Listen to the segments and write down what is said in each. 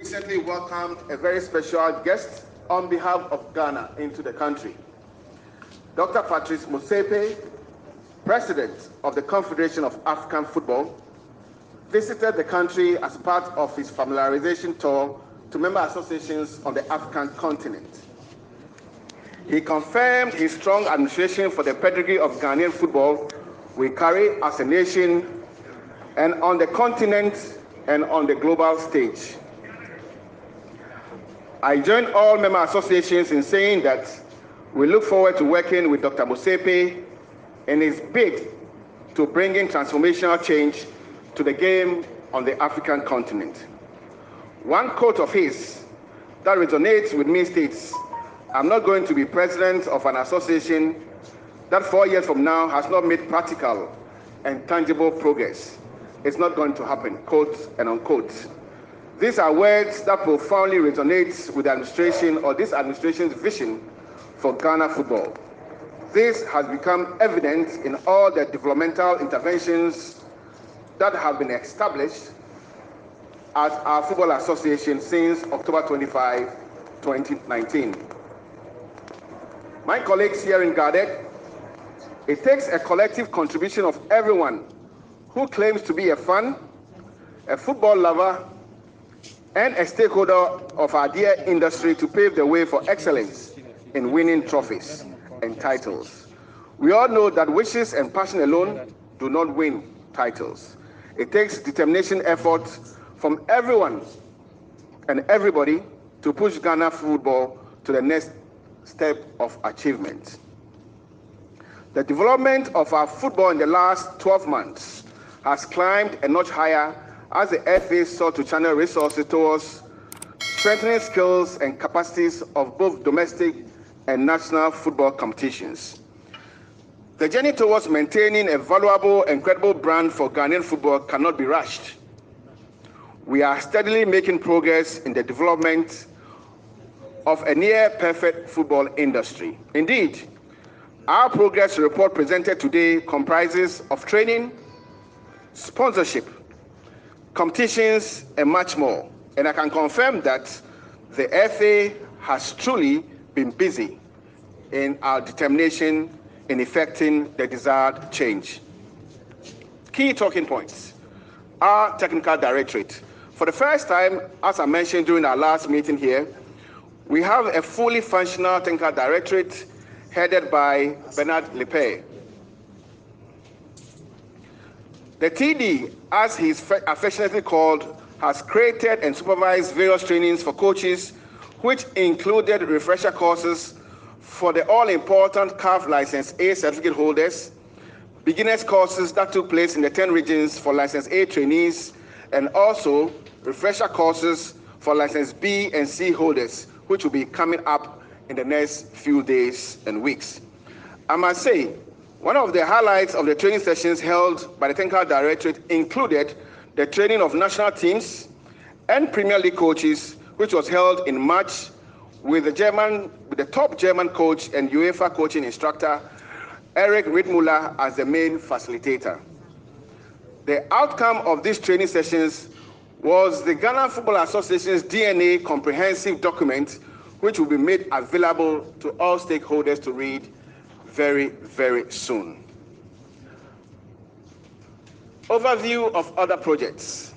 Recently welcomed a very special guest on behalf of Ghana into the country. Dr. Patrice Motsepe, President of the Confederation of African Football, visited the country as part of his familiarization tour to member associations on the African continent. He confirmed his strong admiration for the pedigree of Ghanaian football we carry as a nation and on the continent and on the global stage. I join all member associations in saying that we look forward to working with Dr. Motsepe in his bid to bring in transformational change to the game on the African continent. One quote of his that resonates with me states, "I'm not going to be president of an association that 4 years from now has not made practical and tangible progress. It's not going to happen," quote and unquote. These are words that profoundly resonate with the administration or this administration's vision for Ghana football. This has become evident in all the developmental interventions that have been established at our football association since October 25, 2019. My colleagues here in Gardec, it takes a collective contribution of everyone who claims to be a fan, a football lover, and a stakeholder of our dear industry to pave the way for excellence in winning trophies and titles. We all know that wishes and passion alone do not win titles. It takes determination, effort from everyone and everybody to push Ghana football to the next step of achievement. The development of our football in the last 12 months has climbed a notch higher as the FA sought to channel resources towards strengthening skills and capacities of both domestic and national football competitions. The journey towards maintaining a valuable and credible brand for Ghanaian football cannot be rushed. We are steadily making progress in the development of a near-perfect football industry. Indeed, our progress report presented today comprises of training, sponsorship, competitions, and much more. And I can confirm that the FA has truly been busy in our determination in effecting the desired change. Key talking points. Our technical directorate. For the first time, as I mentioned during our last meeting here, we have a fully functional technical directorate headed by Bernard Lepay. The TD, as he's affectionately called, has created and supervised various trainings for coaches, which included refresher courses for the all-important CAF License A certificate holders, beginners courses that took place in the 10 regions for License A trainees, and also refresher courses for License B and C holders, which will be coming up in the next few days and weeks. I must say, one of the highlights of the training sessions held by the Technical Directorate included the training of national teams and Premier League coaches, which was held in March with the top German coach and UEFA coaching instructor, Eric Riedmuller, as the main facilitator. The outcome of these training sessions was the Ghana Football Association's DNA comprehensive document, which will be made available to all stakeholders to read very, very soon. Overview of other projects.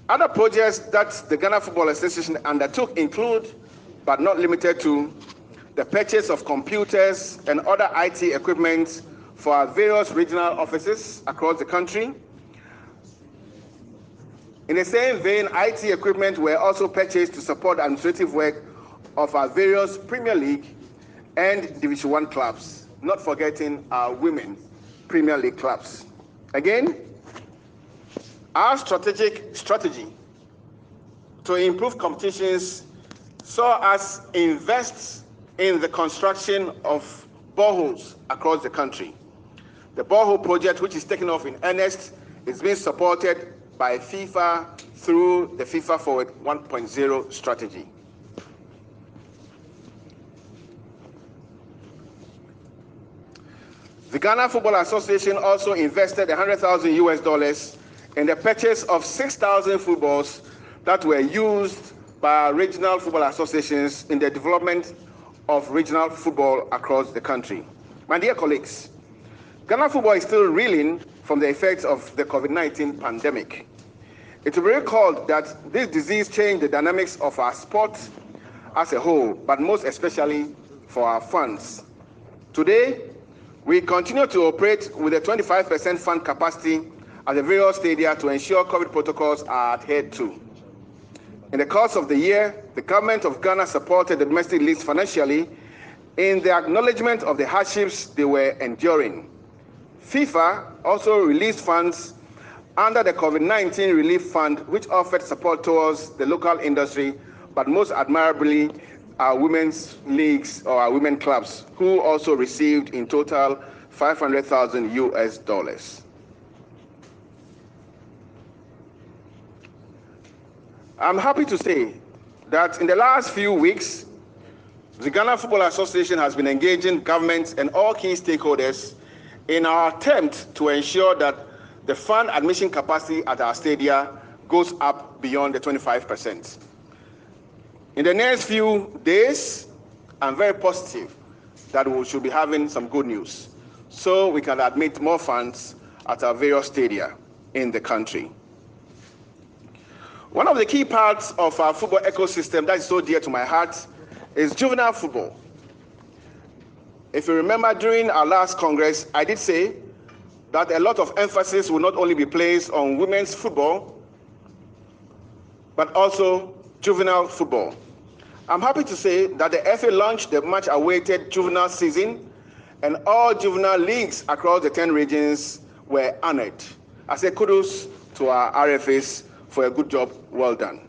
Other projects that the Ghana Football Association undertook include, but not limited to, the purchase of computers and other IT equipment for our various regional offices across the country. In the same vein, IT equipment were also purchased to support the administrative work of our various Premier League and Division 1 clubs, not forgetting our women Premier League clubs. Again, our strategy to improve competitions saw us invest in the construction of boreholes across the country. The borehole project, which is taking off in earnest, is being supported by FIFA through the FIFA Forward 1.0 strategy. The Ghana Football Association also invested $100,000 in the purchase of 6,000 footballs that were used by regional football associations in the development of regional football across the country. My dear colleagues, Ghana football is still reeling from the effects of the COVID-19 pandemic. It will be recalled that this disease changed the dynamics of our sport as a whole, but most especially for our fans. Today, we continue to operate with a 25% fan capacity at the various stadia to ensure COVID protocols are adhered to. In the course of the year, the government of Ghana supported the domestic leagues financially in the acknowledgement of the hardships they were enduring. FIFA also released funds under the COVID-19 Relief Fund, which offered support towards the local industry, but most admirably, our women's leagues or our women clubs, who also received in total $500,000 US. I'm happy to say that in the last few weeks, the Ghana Football Association has been engaging governments and all key stakeholders in our attempt to ensure that the fan admission capacity at our stadia goes up beyond the 25%. In the next few days, I'm very positive that we should be having some good news, so we can admit more fans at our various stadia in the country. One of the key parts of our football ecosystem that is so dear to my heart is juvenile football. If you remember, during our last Congress, I did say that a lot of emphasis will not only be placed on women's football, but also juvenile football. I'm happy to say that the FA launched the much-awaited juvenile season, and all juvenile leagues across the 10 regions were honored. I say kudos to our RFAs for a good job well done.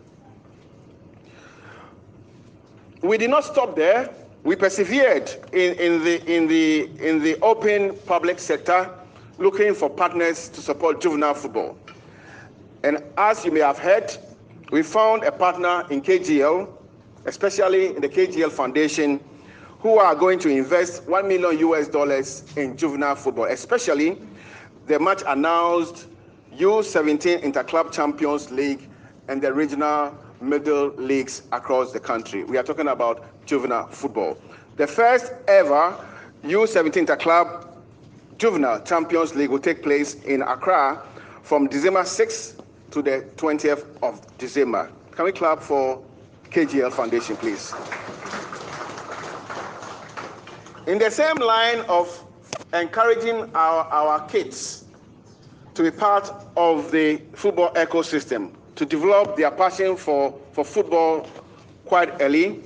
We did not stop there. We persevered in the open public sector, looking for partners to support juvenile football. And as you may have heard, we found a partner in KGL, especially in the KGL Foundation, who are going to invest $1 million US in juvenile football, especially the much announced U17 Interclub Champions League and the regional middle leagues across the country. We are talking about juvenile football. The first ever U17 Interclub Juvenile Champions League will take place in Accra from December 6th to the 20th of December. Can we clap for KGL Foundation, please? In the same line of encouraging our kids to be part of the football ecosystem, to develop their passion for football quite early,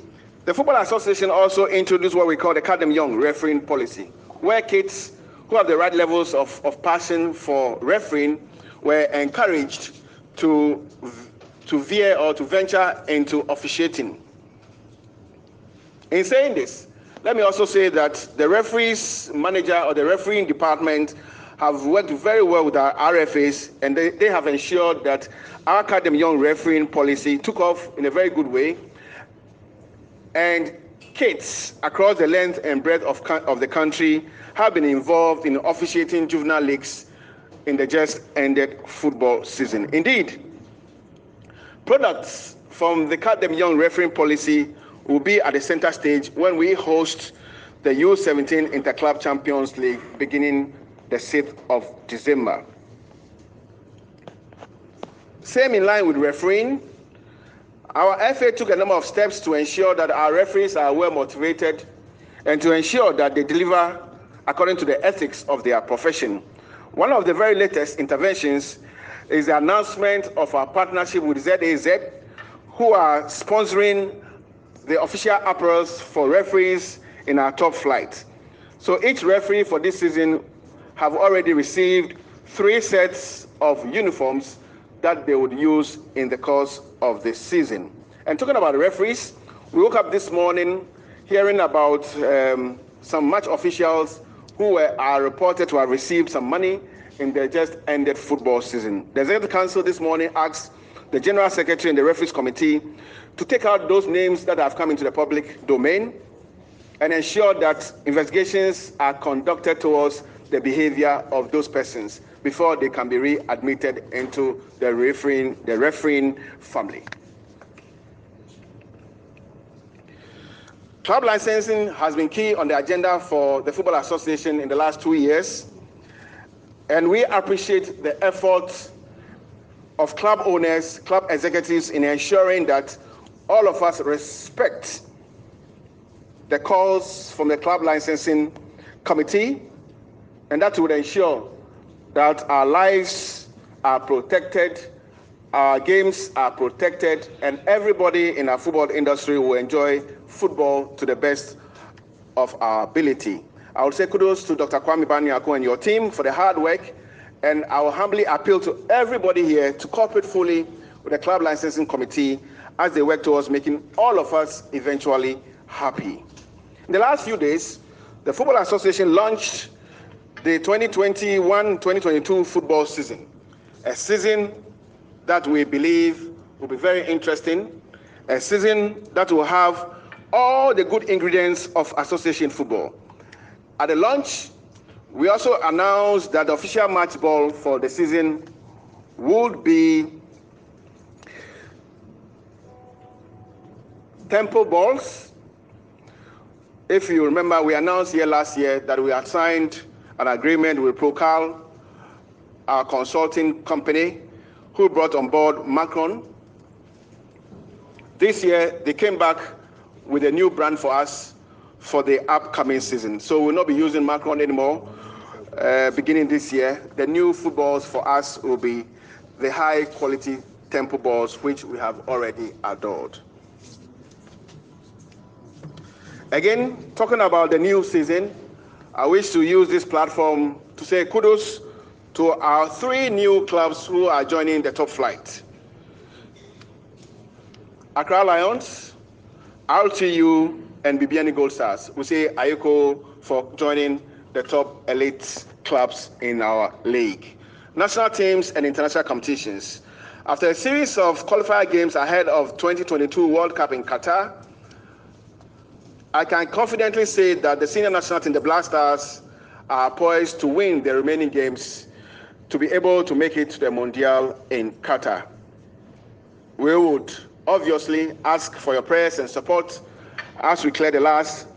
the Football Association also introduced what we call the Cut Them Young refereeing policy, where kids who have the right levels of passion for refereeing were encouraged to veer or to venture into officiating. In saying this, let me also say that the referees manager or the refereeing department have worked very well with our RFAs, and they have ensured that our Academy Young refereeing policy took off in a very good way. And kids across the length and breadth of the country have been involved in officiating juvenile leagues in the just ended football season. Indeed, products from the Academy Young refereeing policy will be at the center stage when we host the U17 Interclub Champions League beginning the 6th of December. Same in line with refereeing, our FA took a number of steps to ensure that our referees are well motivated and to ensure that they deliver according to the ethics of their profession. One of the very latest interventions is the announcement of our partnership with ZAZ, who are sponsoring the official apparels for referees in our top flight. So each referee for this season have already received 3 sets of uniforms that they would use in the course of the season. And talking about referees, we woke up this morning hearing about some match officials who are reported to have received some money in the just ended football season. The Executive Council this morning asked the General Secretary and the Referees Committee to take out those names that have come into the public domain and ensure that investigations are conducted towards the behavior of those persons before they can be readmitted into the refereeing family. Club licensing has been key on the agenda for the Football Association in the last 2 years, and we appreciate the efforts of club owners, club executives in ensuring that all of us respect the calls from the Club Licensing Committee, and that would ensure that our lives are protected, our games are protected, and everybody in our football industry will enjoy football to the best of our ability. I would say kudos to Dr. Kwame Banyako and your team for the hard work, and I will humbly appeal to everybody here to cooperate fully with the Club Licensing Committee as they work towards making all of us eventually happy. In the last few days, the Football Association launched the 2021-2022 football season, a season that we believe will be very interesting, a season that will have all the good ingredients of association football. At the launch, we also announced that the official match ball for the season would be tempo balls. If you remember, we announced here last year that we had signed an agreement with Procal, our consulting company, who brought on board Macron. This year, they came back with a new brand for us for the upcoming season. So we'll not be using Macron anymore. Beginning this year, the new footballs for us will be the high quality tempo balls, which we have already adored. Again, talking about the new season, I wish to use this platform to say kudos to our 3 new clubs who are joining the top flight. Accra Lions, RTU, and Bibiani Gold Stars. We say Ayoko for joining the top elite clubs in our league. National teams and international competitions. After a series of qualifier games ahead of 2022 World Cup in Qatar, I can confidently say that the senior national team, the Black Stars, are poised to win the remaining games to be able to make it to the Mondial in Qatar. We would obviously ask for your prayers and support as we clear the last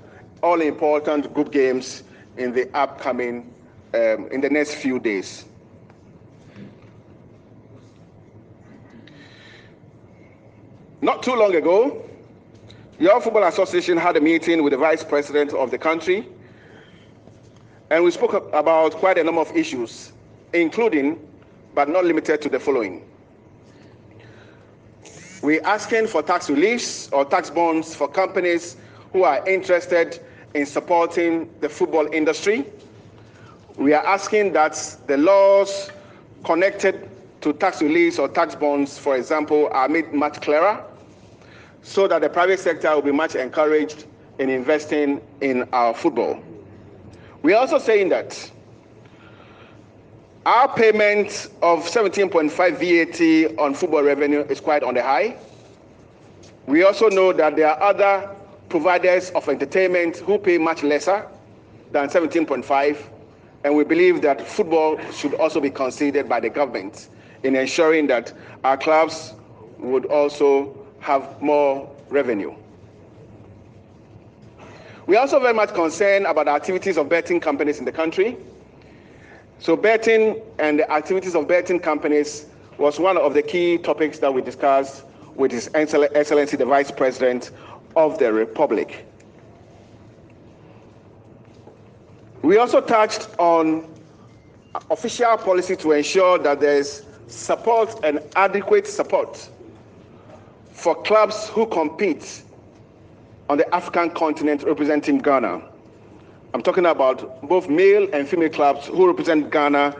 all-important group games in the upcoming, in the next few days. Not too long ago, your Football Association had a meeting with the Vice President of the country, and we spoke about quite a number of issues, including, but not limited to, the following. We're asking for tax reliefs or tax bonds for companies who are interested in supporting the football industry. We are asking that the laws connected to tax reliefs or tax bonds, for example, are made much clearer, so that the private sector will be much encouraged in investing in our football. We are also saying that our payment of 17.5 VAT on football revenue is quite on the high. We also know that there are other providers of entertainment who pay much lesser than 17.5, and we believe that football should also be considered by the government in ensuring that our clubs would also have more revenue. We are also very much concerned about the activities of betting companies in the country. So betting and the activities of betting companies was one of the key topics that we discussed with His Excellency, the Vice President of the Republic. We also touched on official policy to ensure that there's support and adequate support for clubs who compete on the African continent representing Ghana. I'm talking about both male and female clubs who represent Ghana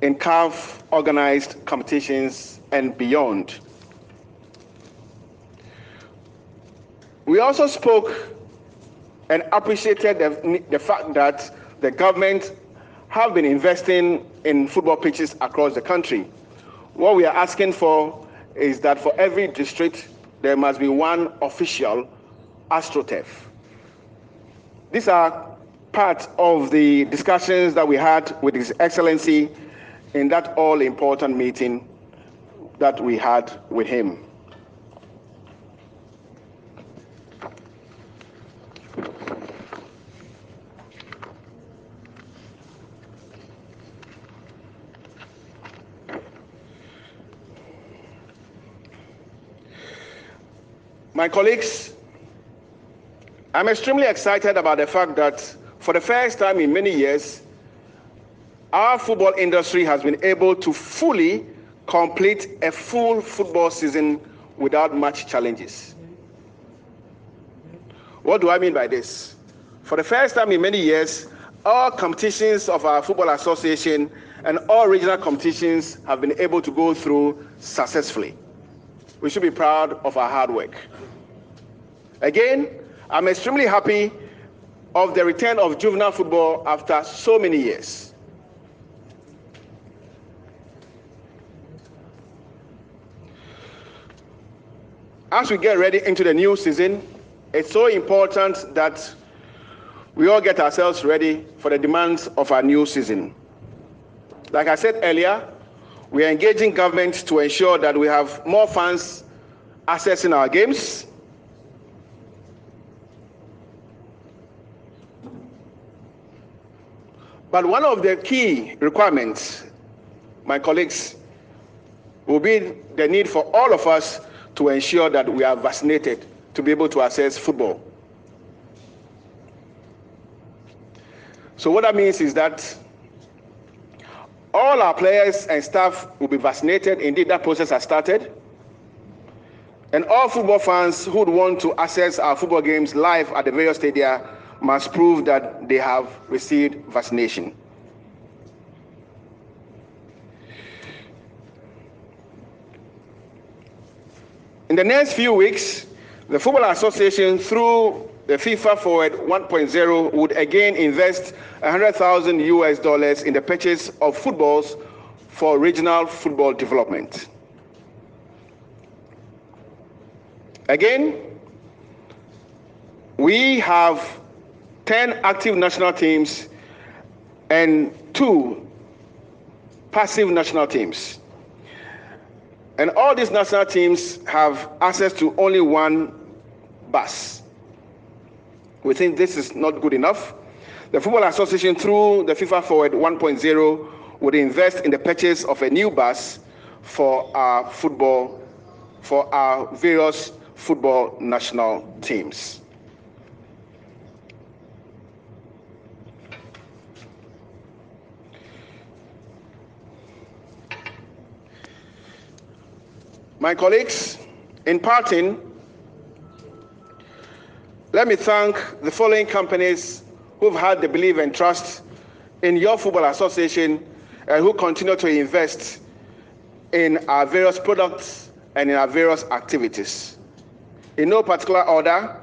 in CAF organized competitions and beyond. We also spoke and appreciated the fact that the government have been investing in football pitches across the country. What we are asking for is that for every district, there must be one official AstroTurf. These are part of the discussions that we had with His Excellency in that all-important meeting that we had with him. My colleagues, I'm extremely excited about the fact that for the first time in many years, our football industry has been able to fully complete a full football season without much challenges. What do I mean by this? For the first time in many years, all competitions of our football association and all regional competitions have been able to go through successfully. We should be proud of our hard work. Again, I'm extremely happy of the return of juvenile football after so many years. As we get ready into the new season, it's so important that we all get ourselves ready for the demands of our new season. Like I said earlier, we are engaging government to ensure that we have more fans accessing our games. But one of the key requirements, my colleagues, will be the need for all of us to ensure that we are vaccinated to be able to access football. So what that means is that all our players and staff will be vaccinated. Indeed, that process has started. And all football fans who would want to access our football games live at the various stadia must prove that they have received vaccination. In the next few weeks, the Football Association, through the FIFA Forward 1.0, would again invest $100,000 in the purchase of footballs for regional football development. Again, we have 10 active national teams and 2 passive national teams. And all these national teams have access to only 1 bus. We think this is not good enough. The Football Association, through the FIFA Forward 1.0, would invest in the purchase of a new bus for our various football national teams. My colleagues, in parting, let me thank the following companies who've had the belief and trust in your football association and who continue to invest in our various products and in our various activities. In no particular order: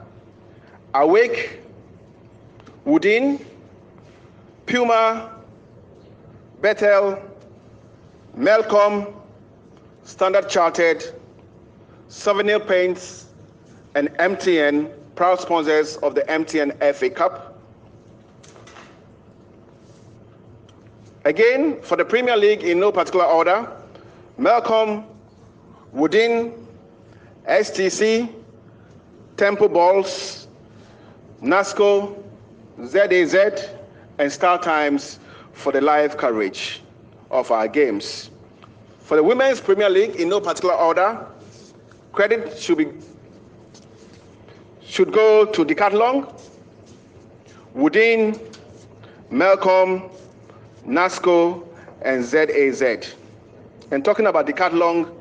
Awake, Woodin, Puma, Bethel, Melcom, Standard Chartered, Souvenir Paints, and MTN, proud sponsors of the MTN FA Cup. Again, for the Premier League, in no particular order: Melcom, Woodin, STC, Temple Balls, NASCO, ZAZ, and Star Times for the live coverage of our games. For the Women's Premier League, in no particular order, credit should go to Decathlon, Woodin, Melcom, NASCO, and ZAZ. And talking about Decathlon,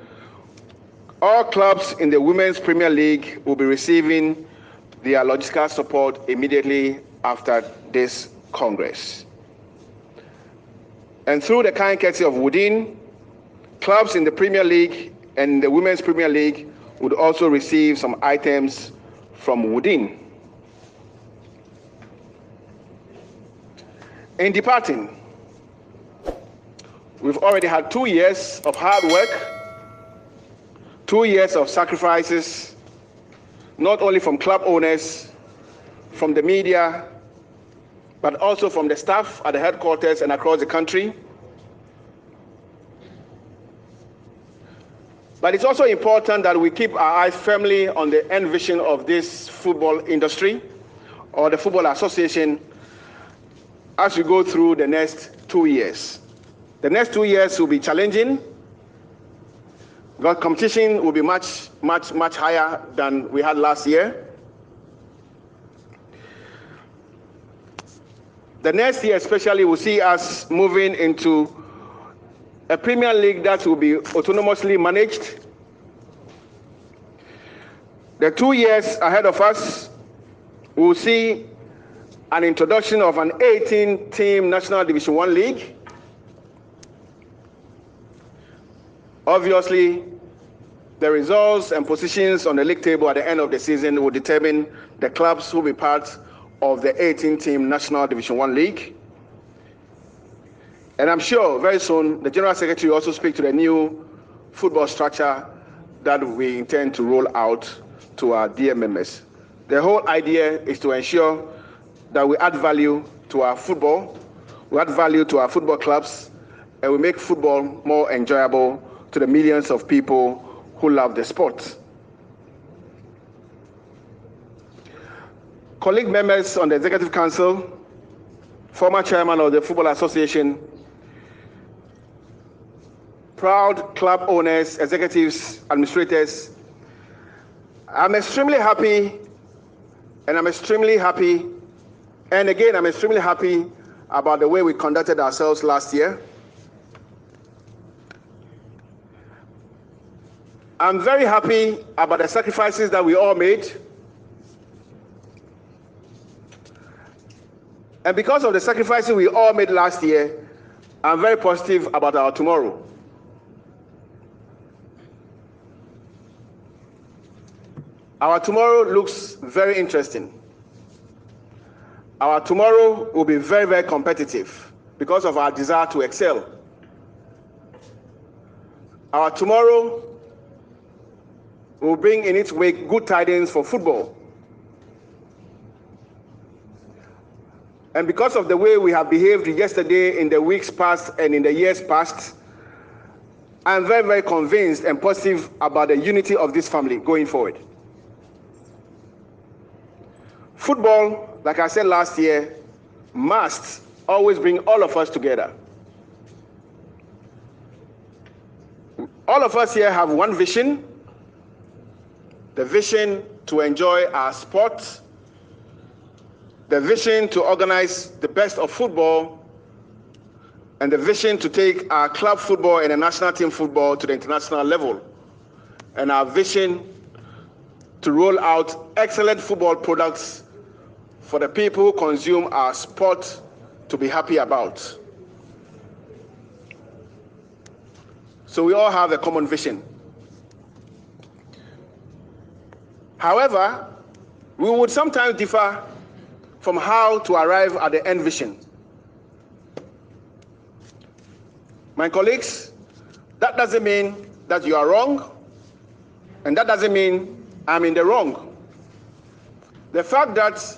all clubs in the Women's Premier League will be receiving their logistical support immediately after this Congress. And through the kind courtesy of Woodin, clubs in the Premier League and the Women's Premier League would also receive some items from Woodin. In departing, we've already had 2 years of hard work, 2 years of sacrifices, not only from club owners, from the media, but also from the staff at the headquarters and across the country. But it's also important that we keep our eyes firmly on the end vision of this football industry or the Football Association as we go through the next 2 years. The next 2 years will be challenging, because competition will be much higher than we had last year. The next year especially will see us moving into a Premier League that will be autonomously managed. The 2 years ahead of us will see an introduction of an 18-team National Division 1 league. Obviously, the results and positions on the league table at the end of the season will determine the clubs who will be part of the 18-team National Division 1 league. And I'm sure very soon the General Secretary will also speak to the new football structure that we intend to roll out to our dear members. The whole idea is to ensure that we add value to our football, we add value to our football clubs, and we make football more enjoyable to the millions of people who love the sport. Colleague members on the Executive Council, former chairman of the Football Association, proud club owners, executives, administrators, I'm extremely happy, and I'm extremely happy about the way we conducted ourselves last year. I'm very happy about the sacrifices that we all made. And because of the sacrifices we all made last year, I'm very positive about our tomorrow. Our tomorrow looks very interesting. Our tomorrow will be very, very competitive because of our desire to excel. Our tomorrow will bring in its wake good tidings for football. And because of the way we have behaved yesterday, in the weeks past, and in the years past, I'm very, very convinced and positive about the unity of this family going forward. Football, like I said last year, must always bring all of us together. All of us here have one vision, the vision to enjoy our sport, the vision to organize the best of football, and the vision to take our club football and the national team football to the international level, and our vision to roll out excellent football products for the people who consume our sport to be happy about. So we all have a common vision. However, we would sometimes differ from how to arrive at the end vision. My colleagues, that doesn't mean that you are wrong, and that doesn't mean I'm in the wrong. The fact that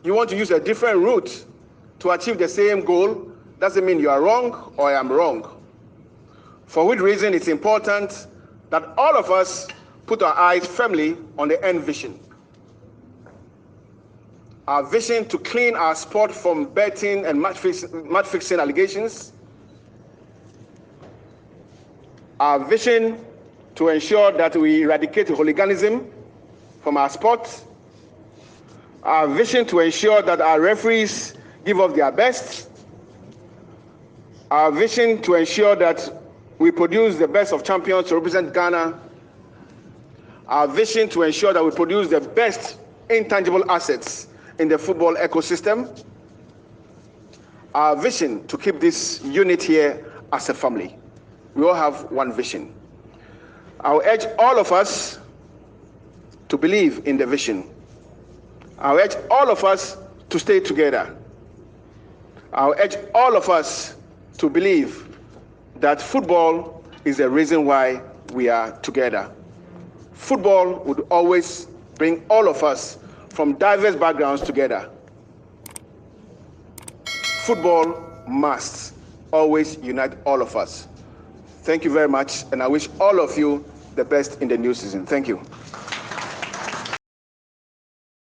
you want to use a different route to achieve the same goal doesn't mean you are wrong or I am wrong. For which reason it's important that all of us put our eyes firmly on the end vision. Our vision to clean our sport from betting and match fixing allegations. Our vision to ensure that we eradicate hooliganism from our sport. Our vision to ensure that our referees give up their best. Our vision to ensure that we produce the best of champions to represent Ghana. Our vision to ensure that we produce the best intangible assets in the football ecosystem. Our vision to keep this unit here as a family. We all have one vision. I will urge all of us to believe in the vision. I will urge all of us to stay together. I will urge all of us to believe that football is the reason why we are together. Football would always bring all of us from diverse backgrounds together. Football must always unite all of us. Thank you very much, and I wish all of you the best in the new season. Thank you.